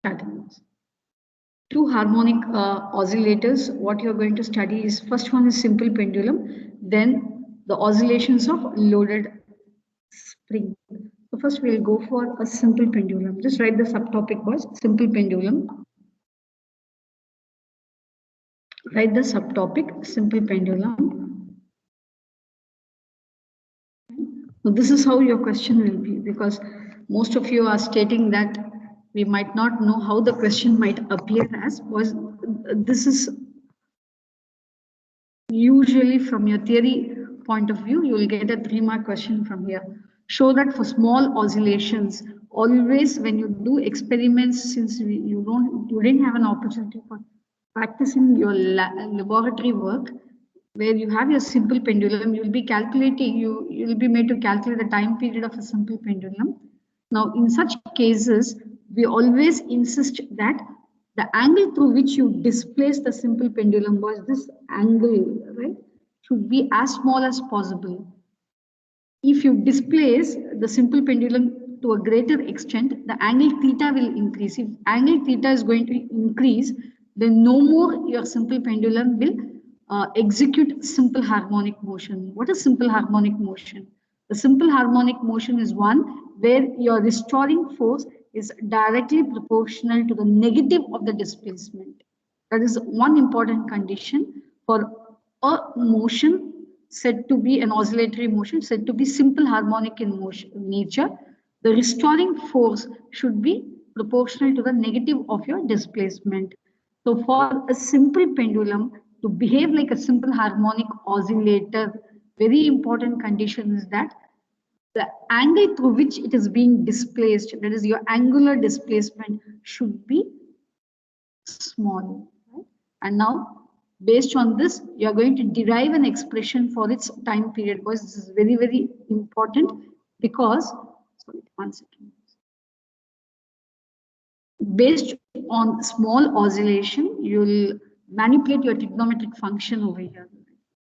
Starting. Two harmonic oscillators. What you're going to study is first one is simple pendulum, then the oscillations of loaded spring. So first we'll go for a simple pendulum. Just write the subtopic was simple pendulum. Write the subtopic simple pendulum. So this is how your question will be, because most of you are stating that we might not know how the question might appear as. Was this is usually from your theory point of view, you will get a 3-mark question from here. Show that for small oscillations, always when you do experiments, since you didn't have an opportunity for practicing your laboratory work, where you have your simple pendulum, you will be calculating, you will be made to calculate the time period of a simple pendulum. Now, in such cases, we always insist that the angle through which you displace the simple pendulum was this angle, right, should be as small as possible. If you displace the simple pendulum to a greater extent, the angle theta will increase. If angle theta is going to increase, then no more your simple pendulum will execute simple harmonic motion. What is simple harmonic motion? The simple harmonic motion is one where your restoring force is directly proportional to the negative of the displacement. That is one important condition for a motion said to be an oscillatory motion, said to be simple harmonic in motion nature. The restoring force should be proportional to the negative of your displacement. So for a simple pendulum to behave like a simple harmonic oscillator, very important condition is that the angle through which it is being displaced, that is your angular displacement, should be small. Right? And now, based on this, you are going to derive an expression for its time period, because this is very, very important, because, sorry, 1 second. Based on small oscillation, you'll manipulate your trigonometric function over here.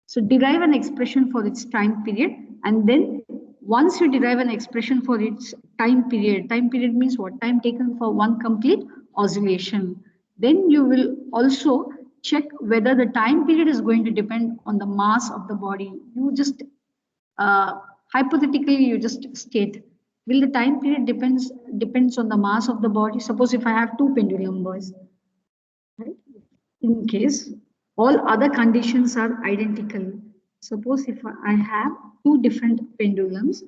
So derive an expression for its time period, and then once you derive an expression for its time period means what? Time taken for one complete oscillation. Then you will also check whether the time period is going to depend on the mass of the body. You just hypothetically you just state, will the time period depends on the mass of the body? Suppose if I have two pendulum boys, right? In case all other conditions are identical. Suppose if I have two different pendulums,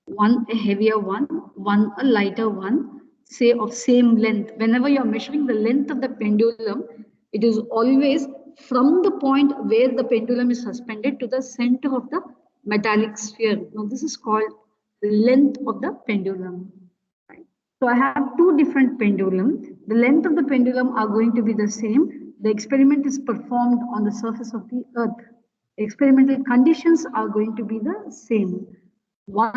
one a heavier one, one a lighter one, say of same length. Whenever you're measuring the length of the pendulum, it is always from the point where the pendulum is suspended to the center of the metallic sphere. Now this is called the length of the pendulum. Right? So I have two different pendulums. The length of the pendulum are going to be the same. The experiment is performed on the surface of the earth. Experimental conditions are going to be the same. One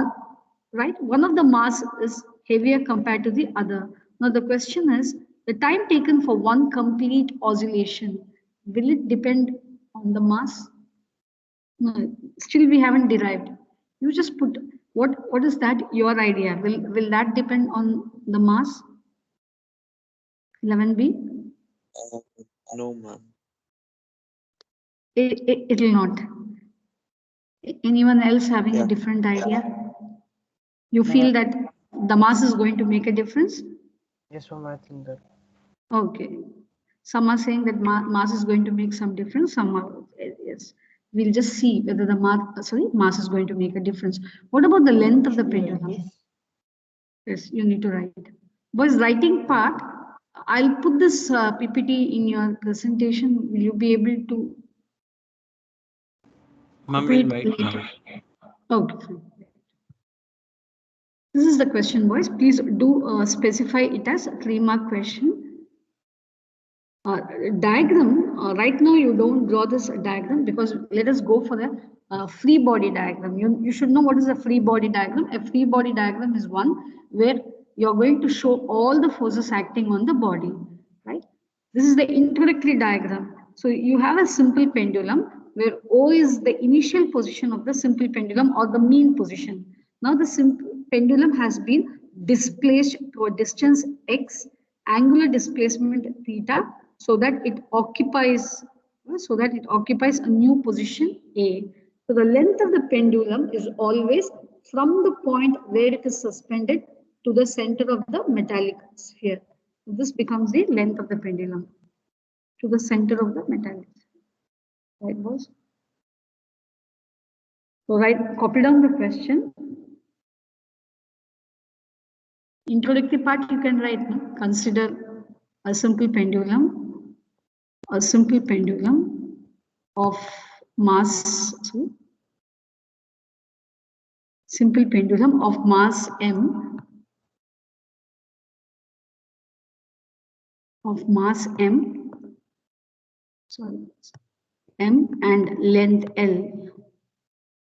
of the mass is heavier compared to the other. Now the question is, the time taken for one complete oscillation, will it depend on the mass? No, still we haven't derived. You just put what is that your idea? Will that depend on the mass? 11B? No, ma'am. It will not. Anyone else having a different idea? You feel that the mass is going to make a difference? Yes, ma'am, I think that. Okay. Some are saying that mass is going to make some difference. Some are, yes. We'll just see whether the mass is going to make a difference. What about the length of the pendulum? Yes, you need to write. Boys, writing part, I'll put this PPT in your presentation. Will you be able to? Ma'am, will write. Okay. This is the question, boys. Please do specify it as a 3-mark question. Diagram, right now you don't draw this diagram, because let us go for a free body diagram. You should know what is a free body diagram. A free body diagram is one where you're going to show all the forces acting on the body, right? This is the introductory diagram. So you have a simple pendulum where O is the initial position of the simple pendulum, or the mean position. Now the simple pendulum has been displaced to a distance x, angular displacement theta so that it occupies a new position A. So the length of the pendulum is always from the point where it is suspended to the center of the metallic sphere. This becomes the length of the pendulum to the center of the metallic sphere. Right, boys? So copy down the question. Introductory part you can write. No? Consider a simple pendulum of mass, simple pendulum of mass m, m and length L.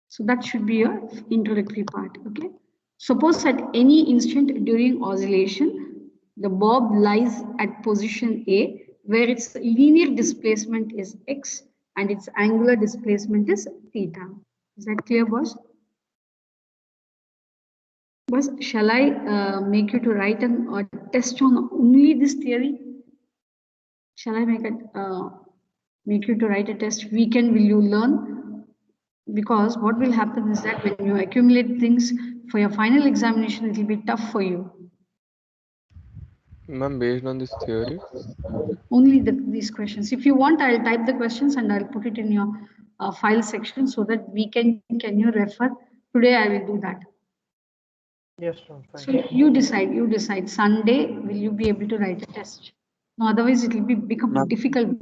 So that should be your introductory part. Okay. Suppose at any instant during oscillation, the bob lies at position A, where its linear displacement is x and its angular displacement is theta. Is that clear, boss? Boss, shall I make you to write a test on only this theory? Shall I make you to write a test? Weekend will you learn? Because what will happen is that when you accumulate things for your final examination, it will be tough for you. Ma'am, based on this theory? Only these questions. If you want, I'll type the questions and I'll put it in your file section so that can you refer? Today I will do that. Yes, ma'am. So you decide. Sunday, will you be able to write a test? No, otherwise it will become difficult.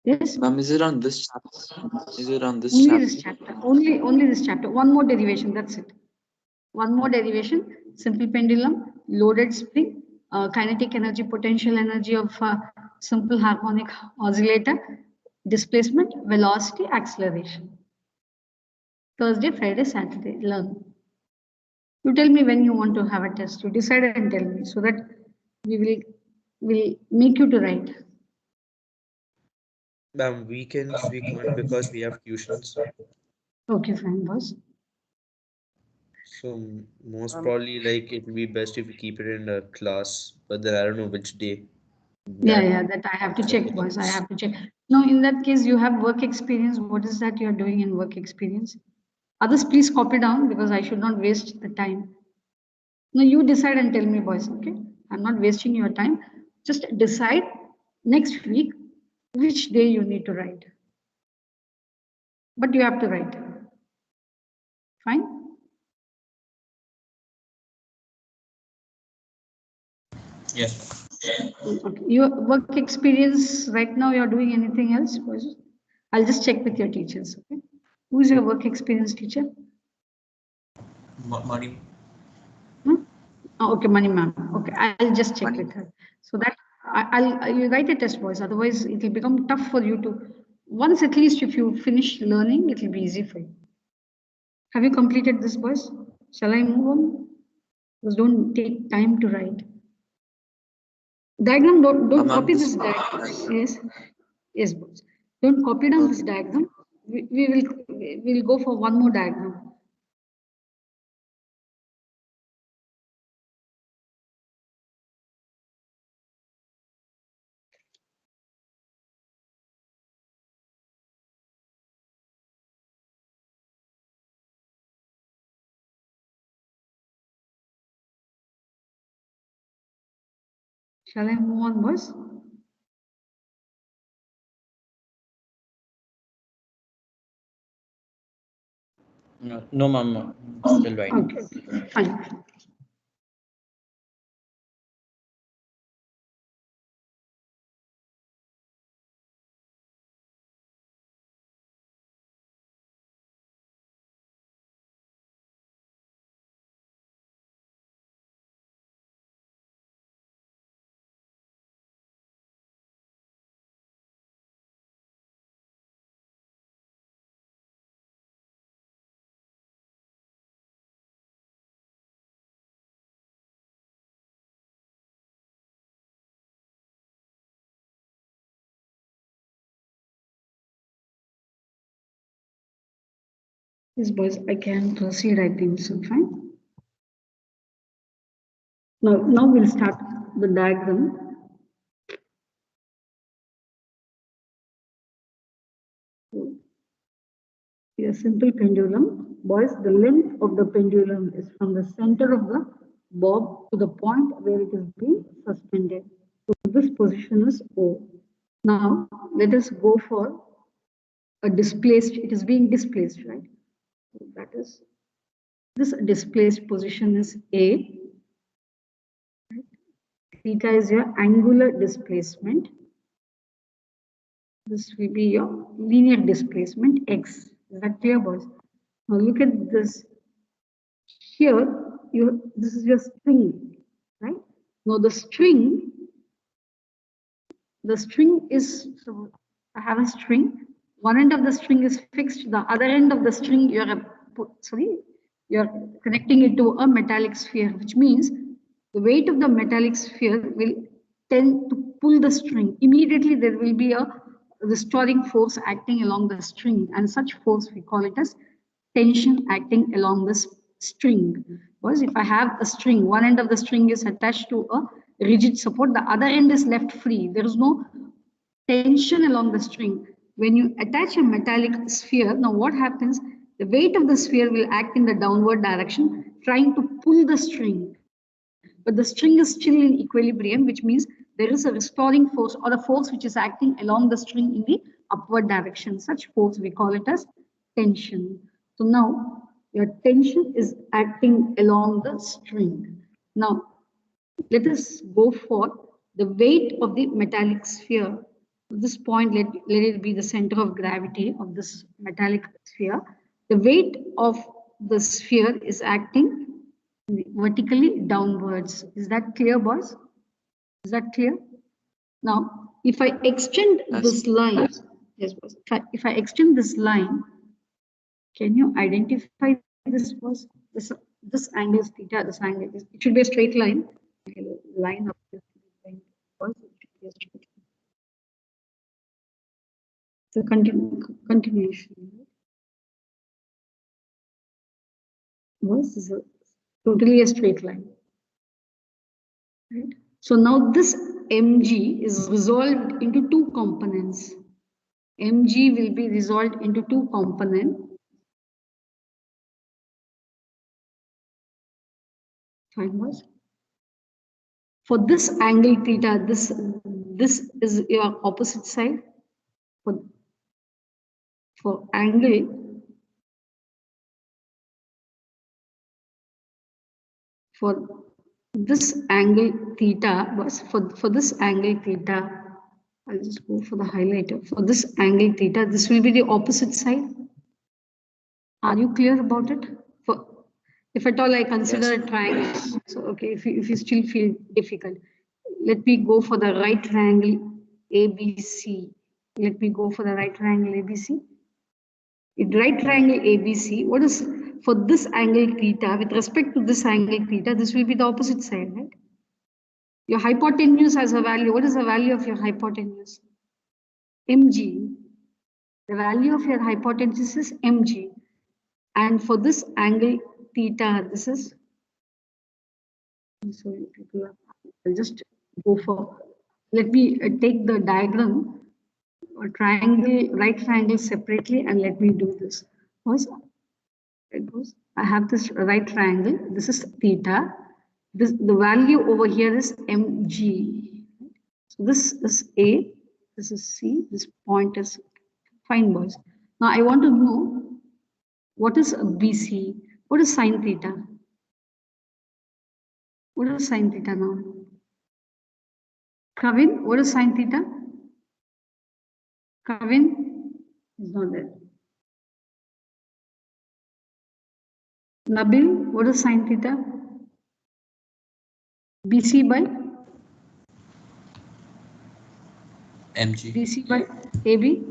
Yes. Ma'am, is it on this chapter? Is it on this only chapter? This chapter. Only this chapter. One more derivation. That's it. One more derivation. Simple pendulum, loaded spring, kinetic energy, potential energy of simple harmonic oscillator, displacement, velocity, acceleration. Thursday, Friday, Saturday. Learn. You tell me when you want to have a test. You decide and tell me so that we will make you to write. Ma'am, weekends we can't because we have tuitions. Okay, fine, boss. So most probably like it will be best if we keep it in a class, but then I don't know which day. Yeah, that I have to check, boss. I have to check. No, in that case, you have work experience. What is that you're doing in work experience? Others, please copy down because I should not waste the time. No, you decide and tell me, boys, okay? I'm not wasting your time. Just decide next week which day you need to write. But you have to write. Fine? Yes. Okay. Your work experience right now, you're doing anything else? Boys? I'll just check with your teachers, okay? Who is your work experience teacher? Money. Oh, okay, Money ma'am. Okay, I'll just check with her. So that I'll write a test, boys. Otherwise, it will become tough for you to. Once at least, if you finish learning, it will be easy for you. Have you completed this, boys? Shall I move on? Because don't take time to write. Diagram. Don't copy this diagram. Yes, boys. Don't copy down this diagram. We'll go for one more diagram. Shall I move on, boys? No, ma'am. Still right. Okay, fine. Yes, boys, I can proceed, I think so, fine. Now we'll start the diagram. A simple pendulum. Boys, the length of the pendulum is from the center of the bob to the point where it is being suspended. So this position is O. Now let us go for a displaced, it is being displaced, right? So that is, this displaced position is A. Theta is your angular displacement. This will be your linear displacement X. Is that clear, boys? Now look at this. Here, this is your string, right? Now the string is, so I have a string. One end of the string is fixed. The other end of the string, you're connecting it to a metallic sphere, which means the weight of the metallic sphere will tend to pull the string. Immediately there will be a restoring force acting along the string, and such force we call it as tension acting along this string. Because if I have a string, one end of the string is attached to a rigid support, the other end is left free. There is no tension along the string. When you attach a metallic sphere, now what happens? The weight of the sphere will act in the downward direction, trying to pull the string. But the string is still in equilibrium, which means there is a restoring force or a force which is acting along the string in the upward direction. Such force we call it as tension. So now your tension is acting along the string. Now let us go for the weight of the metallic sphere. At this point, let it be the center of gravity of this metallic sphere. The weight of the sphere is acting vertically downwards. Is that clear, boys? Is that clear? Now, if I extend this line, yes, boys. If I extend this line, can you identify this, boys? This angle is theta. This angle is, it should be a straight line. Line of this line, boys, it should be a straight line. It's a continuation. Boys, this is totally a straight line. Right? So now this mg is resolved into two components. Mg will be resolved into two components. Fine, boys. For this angle theta, this is your opposite side. For angle, for this angle theta, was for this angle theta, I'll just go for the highlighter. For this angle theta, this will be the opposite side. Are you clear about it? For if at all I consider a triangle, so okay, if you still feel difficult, let me go for the right triangle ABC. Let me go for the right triangle ABC. In right triangle ABC, what is for this angle theta, with respect to this angle theta, this will be the opposite side, right? Your hypotenuse has a value. What is the value of your hypotenuse? mg. The value of your hypotenuse is mg. And for this angle theta, this is, so I'll just go for, let me take the diagram, or triangle, right triangle separately, and let me do this. I have this right triangle, this is theta, the value over here is mg. So this is A, this is C, this point is, fine, boys. Now I want to know what is BC, what is sine theta? What is sine theta now? Kavin, what is sine theta? Kavin is not there. Nabil, what is sine theta? BC by? mg. BC by AB.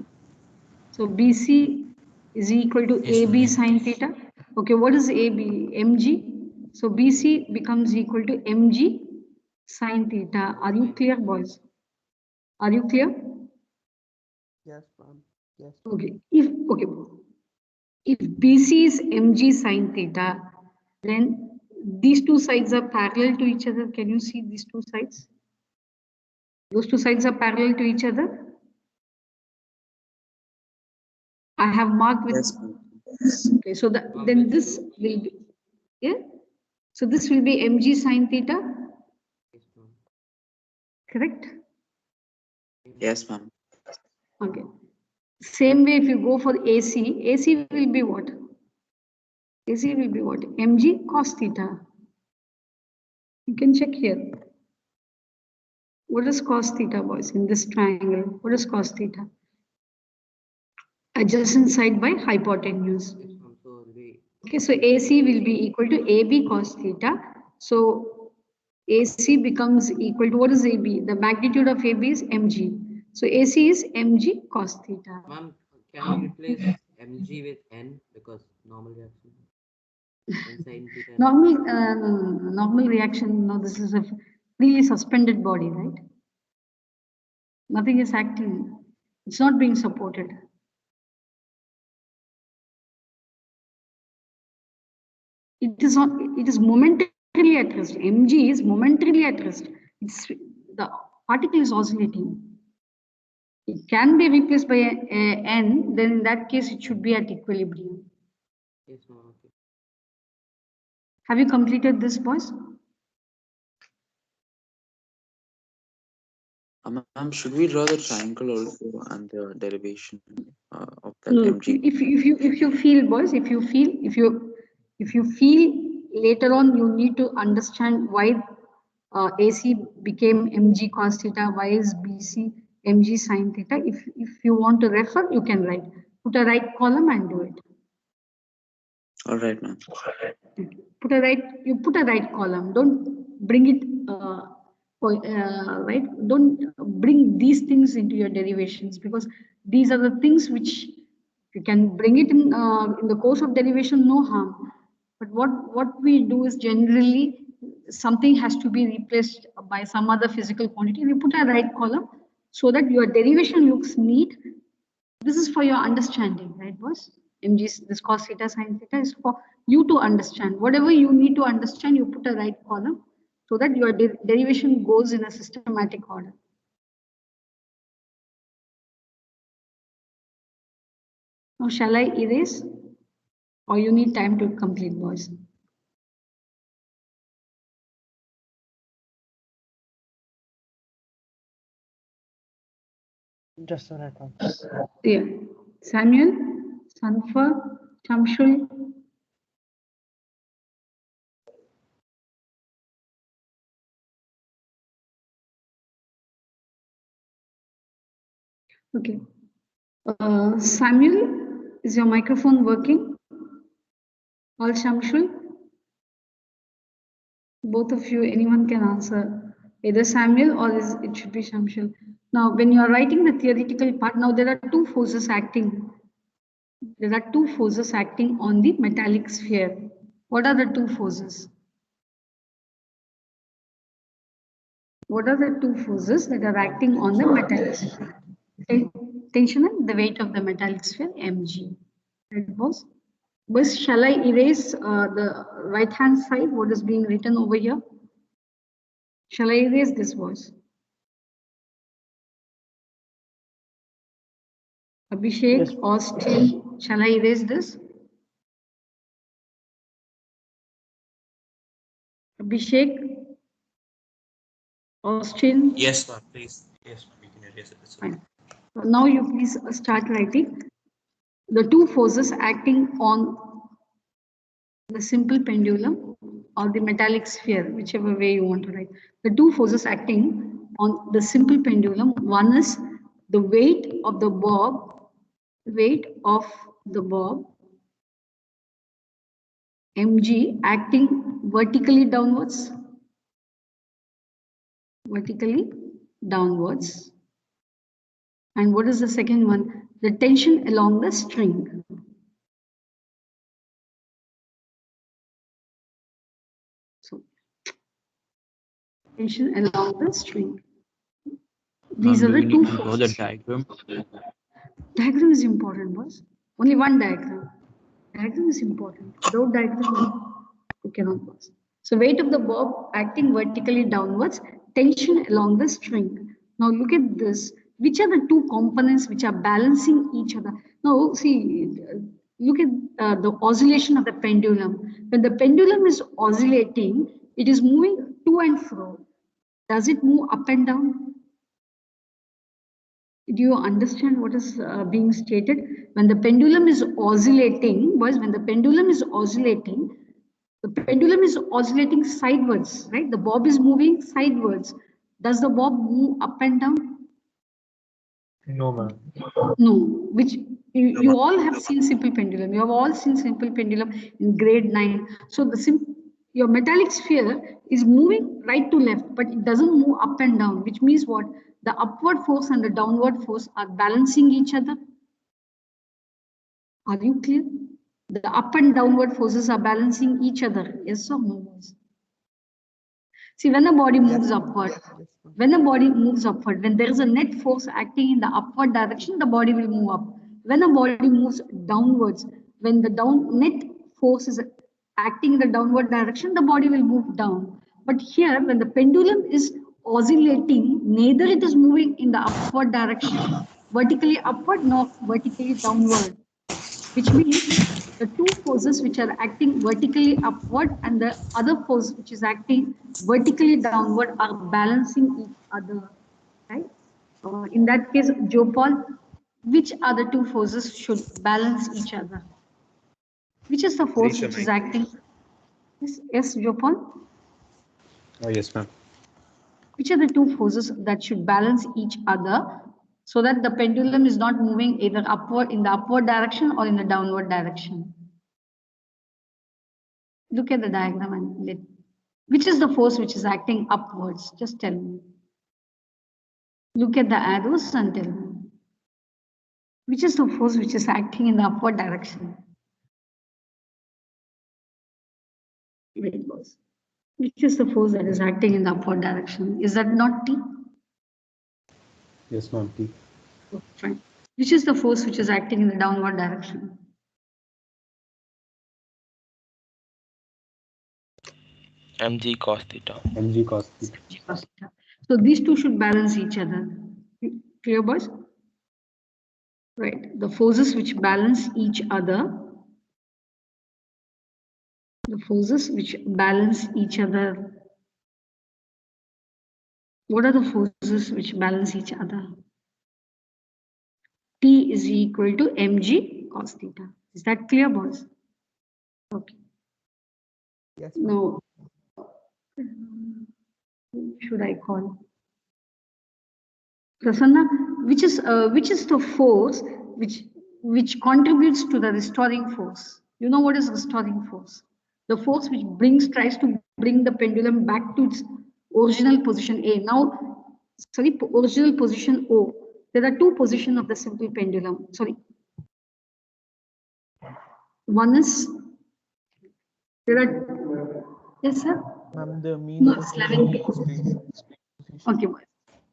So BC is equal to AB sine theta. Okay, what is AB? MG. So BC becomes equal to MG sine theta. Are you clear, boys? Are you clear? Yes, ma'am. Yes. Okay. If BC is mg sine theta, then these two sides are parallel to each other. Can you see these two sides? Those two sides are parallel to each other. I have marked with. Yes. Okay, so then this will be, yeah. So this will be mg sine theta, correct? Yes, ma'am. Okay. Same way, if you go for AC will be what? AC will be what? mg cos theta. You can check here. What is cos theta, boys, in this triangle? What is cos theta? Adjacent side by hypotenuse. Okay, so AC will be equal to AB cos theta. So AC becomes equal to, what is AB? The magnitude of AB is mg. So AC is mg cos theta. Ma'am, can you replace mg with n because normal reaction? N sin theta. Normal reaction. No, this is a freely suspended body, right? Nothing is acting. It's not being supported. It is not. It is momentarily at rest. Mg is momentarily at rest. It's the particle is oscillating. It can be replaced by n. Then in that case, it should be at equilibrium. Yes, ma'am. Okay. Have you completed this, boys? Ma'am, should we draw the triangle also and the derivation of that No, mg? if you feel, boys, if you feel later on you need to understand why AC became mg cos theta, why is BC mg sin theta. If you want to refer, you can write. Put a right column and do it. All right, ma'am. Put a right column. Don't bring it right. Don't bring these things into your derivations, because these are the things which you can bring it in the course of derivation, no harm. But what we do is generally something has to be replaced by some other physical quantity. We put a right column so that your derivation looks neat. This is for your understanding, right, boss? MG, this cos theta, sin theta is for you to understand. Whatever you need to understand, you put a right column so that your derivation goes in a systematic order. Now, shall I erase? Or you need time to complete, boys? Just a minute, ma'am. Yeah. Samuel, Sanfa, Shamshul. Okay. Samuel, is your microphone working? All Shamshul? Both of you, anyone can answer, either Samuel or it should be Shamshul. Now, when you are writing the theoretical part, now there are two forces acting. There are two forces acting on the metallic sphere. What are the two forces? What are the two forces that are acting on the metallic sphere? Tension and the weight of the metallic sphere, mg. Right, boss? Boss, shall I erase the right hand side, what is being written over here? Shall I erase this, boss? Abhishek, Yes. Austin, shall I erase this? Abhishek, Austin. Yes, ma'am, please. Yes, ma'am, you can erase it. It's okay. Fine. So now you please start writing. The two forces acting on the simple pendulum or the metallic sphere, whichever way you want to write. The two forces acting on the simple pendulum, one is the weight of the bob, mg, acting vertically downwards. And what is the second one? The tension along the string. So, tension along the string. These are the two Draw the forces. diagram. Diagram is important, boss. Only one diagram. Diagram is important. Without diagram, you cannot pass. So weight of the bob acting vertically downwards, tension along the string. Now look at this. Which are the two components which are balancing each other? Now see, look at the oscillation of the pendulum. When the pendulum is oscillating, it is moving to and fro. Does it move up and down? Do you understand what is being stated? When the pendulum is oscillating, boys, when the pendulum is oscillating sideways, right? The bob is moving sideways. Does the bob move up and down? No, ma'am. No. Which you all have seen simple pendulum. You have all seen simple pendulum in grade 9. So your metallic sphere is moving right to left, but it doesn't move up and down, which means what? The upward force and the downward force are balancing each other. Are you clear? The up and downward forces are balancing each other. Yes or no? See, when the body moves upward, when there is a net force acting in the upward direction, the body will move up. When the body moves downwards, when the net force is acting in the downward direction, the body will move down. But here, when the pendulum is oscillating, neither it is moving in the upward direction, vertically upward, nor vertically downward, which means the two forces which are acting vertically upward and the other force which is acting vertically downward are balancing each other, right? In that case, Jopal, which other two forces should balance each other? Which is the force which is acting? Yes, Jopal? Yes, ma'am. Which are the two forces that should balance each other so that the pendulum is not moving either upward in the upward direction or in the downward direction? Look at the diagram and which is the force which is acting upwards? Just tell me. Look at the arrows and tell me. Which is the force which is acting in the upward direction? Very close. Which is the force that is acting in the upward direction? Is that not T? Yes, ma'am. T. Okay, fine. Which is the force which is acting in the downward direction? mg cos theta. Mg cos theta. So these two should balance each other. Clear, boys? Right. The forces which balance each other. The forces which balance each other. What are the forces which balance each other? T is equal to mg cos theta. Is that clear, boys? Okay. Yes. Now, who should I call? Prasanna, which is the force which contributes to the restoring force? You know what is restoring force? The force which tries to bring the pendulum back to its original position A. Now, sorry, original position O. There are two positions of the simple pendulum. Sorry. One is there are, yes, sir. Ma'am, the mean No, position it's 11. is position. Okay, boys.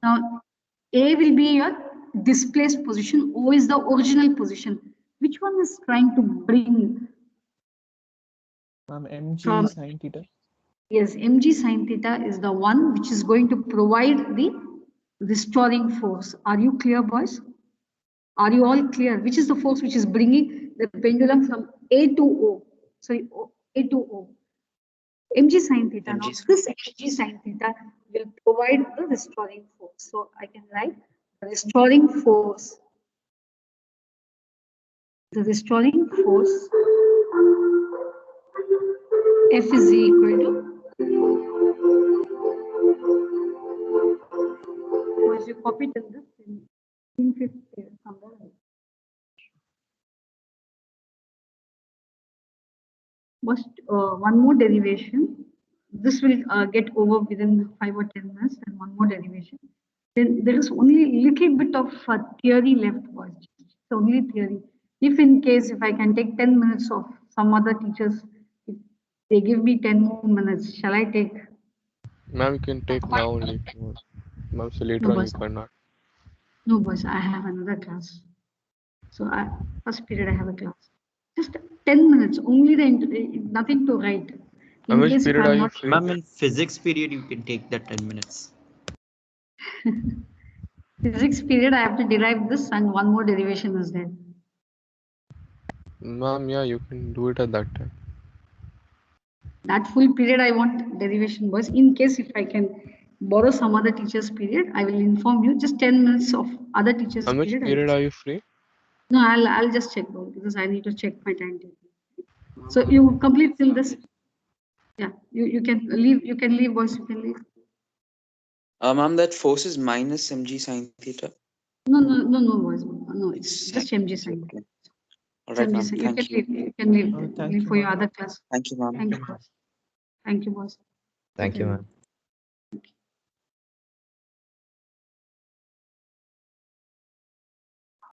Now, A will be your displaced position, O is the original position. Which one is trying to bring? Ma'am, mg From, sin theta. yes, mg sin theta is the one which is going to provide the restoring force. Are you clear, boys? Are you all clear? Which is the force which is bringing the pendulum from A to O? Sorry, A to O. Mg sin theta. Now, this mg sin theta will provide the restoring force. So I can write the restoring force. The restoring force F is equal to. Was you copied in this in fifth somewhere? Just one more derivation. This will get over within 5 or 10 minutes, and one more derivation. Then there is only a little bit of theory left. It's only theory. If in case, if I can take 10 minutes of some other teachers, if they give me 10 more minutes, shall I take? Ma'am, you can take now only. Ma'am, so later No, on you boss. cannot. No, boss, I have another class. So first period I have a class. Just 10 minutes, only nothing to write. In Which case if period I'm are you not free? Ma'am, in physics period, you can take that 10 minutes. physics period, I have to derive this and one more derivation is there. Ma'am, yeah, you can do it at that time. That full period I want derivation, boys. In case if I can borrow some other teacher's period, I will inform you. Just 10 minutes of other teacher's Which period. period are you free? No, I'll just check both because I need to check my timetable. So you complete till this. Yeah, you can leave, boys. You can leave. Ma'am, that force is minus mg sine theta. No, boys. No, it's just MG sign. Okay. All It's right, MG ma'am. sign. Thank you. You can leave. Thank Leave you, for your ma'am. other class. Thank you, ma'am. Thank you, boss. Thank you, boss. Thank you, Okay. ma'am.